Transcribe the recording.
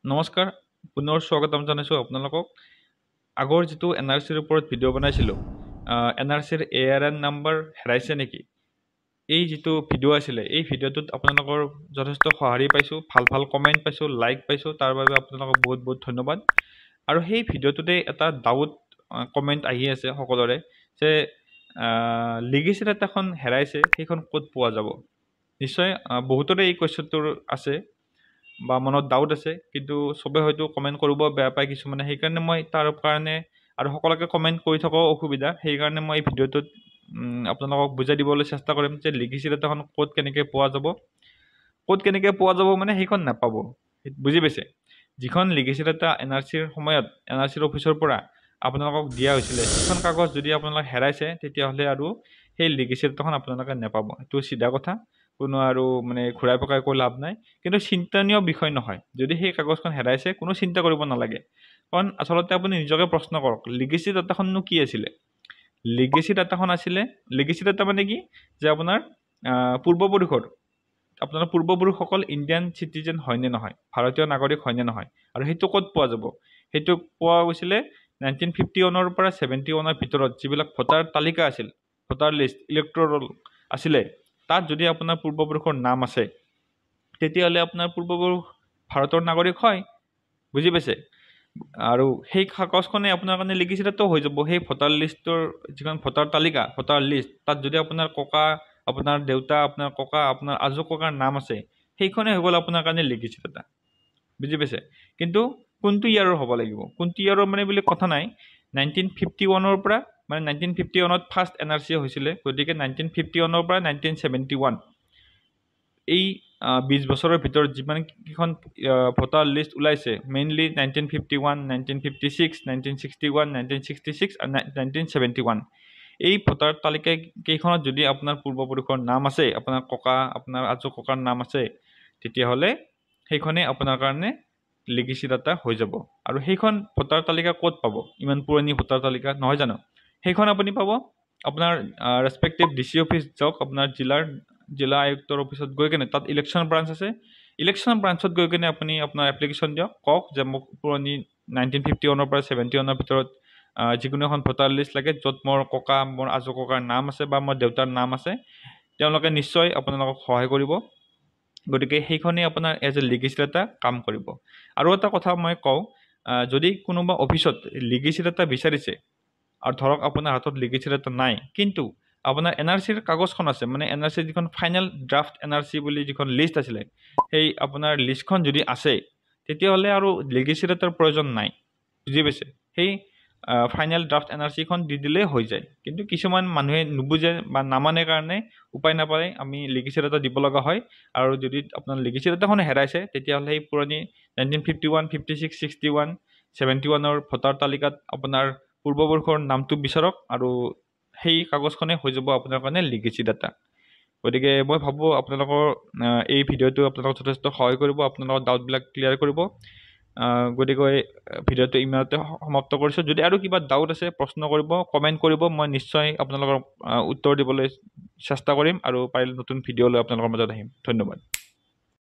নমস্কাৰ পুনৰ স্বাগতম জনাইছোঁ আপোনালোকক আগৰ যিটো এনআৰচিৰ ওপৰত ভিডিঅ' বনাইছিলোঁ এনআৰচিৰ ARN নাম্বাৰ হেৰাইছে নেকি এই যিটো ভিডিঅ' আছিলে এই ভিডিঅ'টোত আপোনালোকৰ যথেষ্ট সঁহাৰি পাইছোঁ ভাল ভাল কমেণ্ট পাইছোঁ লাইক পাইছোঁ তাৰ বাবে আপোনালোকক বহুত বহুত ধন্যবাদ আৰু সেই ভিডিঅ'টোতে এটা ডাউট কমেণ্ট আহি আছে সকলোৰে যে লিগেচি ডাটাখন হেৰাইছে সেইখন ক'ত পোৱা যাব নিশ্চয় বহুতৰে এই কুৱেশ্যনটোৰ আছে বা মনত ডাউট আছে কিন্তু চবে হয়তো কমেণ্ট কৰিব বেয়া পায় কিছুমানে সেইকাৰণে মই তাৰ কাৰণে আৰু সকলোকে কমেণ্ট কৰি থকাও অসুবিধা সেইকাৰণে মই এই ভিডিঅ'টোত আপোনালোকক বুজাই দিবলৈ চেষ্টা কৰিম যে লিগেচি ডাটাখন ক'ত কেনেকৈ পোৱা যাব মানে সেইখন নাপাব বুজি পাইছে যিখন লিগেচি ডাটা এনআৰচিৰ সময়ত এনআৰচিৰ অফিচৰ পৰা আপোনালোকক দিয়া হৈছিলে সেইখন কাগজ যদি আপোনালোকে হেৰাইছে তেতিয়াহ'লে আৰু সেই লিগেচি ডাটাখন আপোনালোকে নাপাব এইটো চিধা কথা কোনো আৰু মানে ঘূৰাই পকাই কৈ লাভ নাই কিন্তু চিন্তনীয় বিষয় নহয় যদি সেই কাগজখন হেৰাইছে কোনো চিন্তা কৰিব নালাগে কাৰণ আচলতে আপুনি নিজকে প্ৰশ্ন কৰক লিগেচি ডাটাখননো কি আছিলে লিগেচি ডাটাখন আছিলে লিগেচি ডাটা মানে কি যে আপোনাৰ পূৰ্বপুৰুষসকল ইণ্ডিয়ান চিটিজেন হয়নে নহয় ভাৰতীয় নাগৰিক হয়নে নহয় আৰু সেইটো ক'ত পোৱা যাব সেইটো পোৱা গৈছিলে 1951 পৰা 71 ভিতৰত যিবিলাক ভোটাৰ তালিকা আছিল ভোটাৰ লিষ্ট ইলেক্ট্ৰল আছিলে তাত যদি আপোনাৰ পূৰ্বপুৰুষৰ নাম আছে তেতিয়াহ'লে আপোনাৰ পূৰ্বপুৰুষ ভাৰতৰ নাগৰিক হয় বুজি পাইছে আৰু সেই কাগজখনে আপোনাৰ কাৰণে লিগেচি ডাটা হৈ যাব সেই ভোটাৰ লিষ্টৰ যিখন ভোটাৰ তালিকা ভোটাৰ লিষ্ট তাত যদি আপোনাৰ ককা আপোনাৰ দেউতা আপোনাৰ ককা আপোনাৰ আজো ককাৰ নাম আছে সেইখনে হৈ গ'ল আপোনাৰ কাৰণে লিগেচি ডাটা বুজি পাইছে কিন্তু কোনটো ইয়াৰৰ হ'ব লাগিব কোনটো ইয়াৰৰ মানে বুলি কথা নাই 1951 পৰা মানে 1951ত ফাৰ্ষ্ট এনআৰচি হৈছিলে গতিকে 1951 পৰা 1971 এই 20 বছৰৰ ভিতৰত যিমান কিখন ভোটাৰ লিষ্ট ওলাইছে মেইনলি 1951 1956 1961 1966 আৰু 1971 এই ভোটাৰ তালিকা কেইখনত যদি আপোনাৰ পূৰ্বপুৰুষৰ নাম আছে আপোনাৰ ককা আপোনাৰ আজো ককাৰ নাম আছে তেতিয়াহ'লে সেইখনে আপোনাৰ কাৰণে লিগেচি ডাটা হৈ যাব আৰু সেইখন ভোটাৰ তালিকা ক'ত পাব ইমান পুৰণি ভোটাৰ তালিকা নহয় জানো সেইখন আপুনি পাব আপোনাৰ ৰেছপেক্টিভ ডিচি অফিচ যাওক আপোনাৰ জিলা আয়ুক্তৰ অফিচত গৈ কেনে তাত ইলেকশ্যন ব্ৰাঞ্চ আছে ইলেকশ্যন ব্ৰাঞ্চত গৈ কেনে আপুনি আপোনাৰ এপ্লিকেশ্যন দিয়ক কওক যে মোক পুৰণি 1951 পৰা 71 ভিতৰত যিকোনো এখন ভোটাৰ লিষ্ট লাগে য'ত মোৰ ককা মোৰ আজো ককাৰ নাম আছে বা মোৰ দেউতাৰ নাম আছে তেওঁলোকে নিশ্চয় আপোনালোকক সহায় কৰিব গতিকে সেইখনেই আপোনাৰ এজ এ লিগেচি ডাটা কাম কৰিব আৰু এটা কথা মই কওঁ যদি কোনোবা অফিচত লিগেচি ডাটা বিচাৰিছে আৰু ধৰক আপোনাৰ হাতত লিগেচি ডাটা নাই কিন্তু আপোনাৰ এনআৰচিৰ কাগজখন আছে মানে এনআৰচিৰ যিখন ফাইনেল ড্ৰাফ্ট এনআৰচি বুলি যিখন লিষ্ট আছিলে সেই আপোনাৰ লিষ্টখন যদি আছে তেতিয়াহ'লে আৰু লিগেচি ডাটাৰ প্ৰয়োজন নাই বুজি পাইছে সেই ফাইনেল ড্ৰাফ্ট এনআৰচিখন দি দিলেই হৈ যায় কিন্তু কিছুমান মানুহে নুবুজে বা নামানে কাৰণে উপায় নাপায় আমি লিগেচি ডাটা দিব লগা হয় আৰু যদি আপোনাৰ লিগেচি ডাটাখন হেৰাইছে তেতিয়াহ'লে সেই পুৰণি 1951 56 61 71ৰ ভোটাৰ তালিকাত আপোনাৰ পূৰ্বপুৰুষৰ নামটো বিচাৰক আৰু সেই কাগজখনে হৈ যাব আপোনাৰ কাৰণে লিগেচি ডাটা গতিকে মই ভাবোঁ আপোনালোকৰ এই ভিডিঅ'টো আপোনালোকক যথেষ্ট সহায় কৰিব আপোনালোকৰ ডাউটবিলাক ক্লিয়াৰ কৰিব গতিকে ভিডিঅ'টো ইমানতে সমাপ্ত কৰিছোঁ যদি আৰু কিবা ডাউট আছে প্ৰশ্ন কৰিব কমেণ্ট কৰিব মই নিশ্চয় আপোনালোকৰ উত্তৰ দিবলৈ চেষ্টা কৰিম আৰু পাৰিলে নতুন ভিডিঅ' লৈ আপোনালোকৰ মাজত আহিম ধন্যবাদ